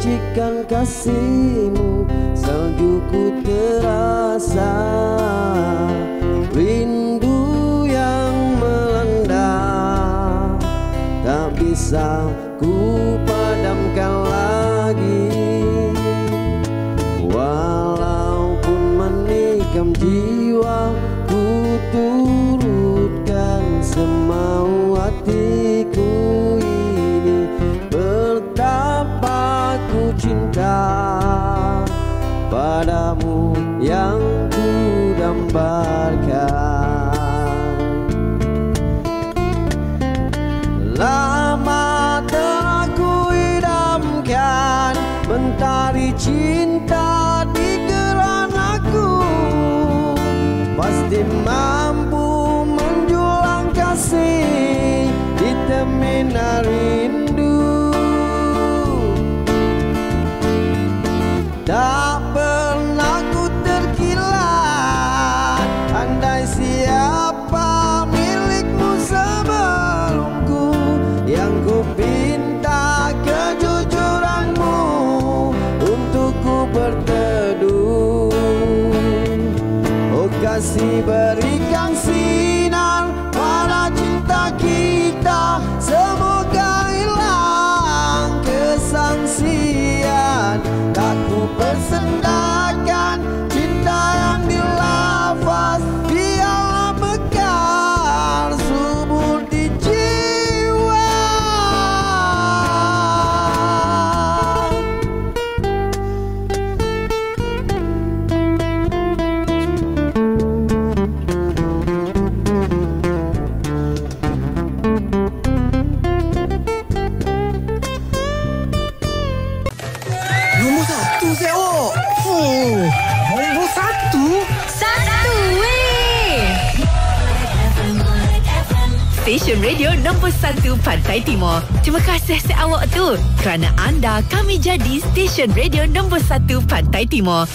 percikan kasihmu, saljuku terasa, rindu yang melanda, tak bisa ku padamkan lagi. Walaupun menikam jiwa, ku turutkan semau hatiku ini. Betapa ku cinta padamu yang ku dambakan. Lama telah ku idamkan mentari cinta di geranaku, pasti mampu menjulang kasih di temina rindu. Tak pernah ku terkilat, andai siapa milikmu sebelumku, yang ku pinta kejujuranmu untuk ku berteduh. Oh kasih, berikan sinar pada cinta kita, semoga hilang kesangsian. Tak ku persendakan cinta yang dilafaz, biarlah mekar subur di jiwa. Nombor satu saya, oh. Nombor satu? Satu weh. Stesen radio nombor 1 Pantai Timur. Terima kasih awak tu. Kerana anda, kami jadi stesen radio nombor 1 Pantai Timur.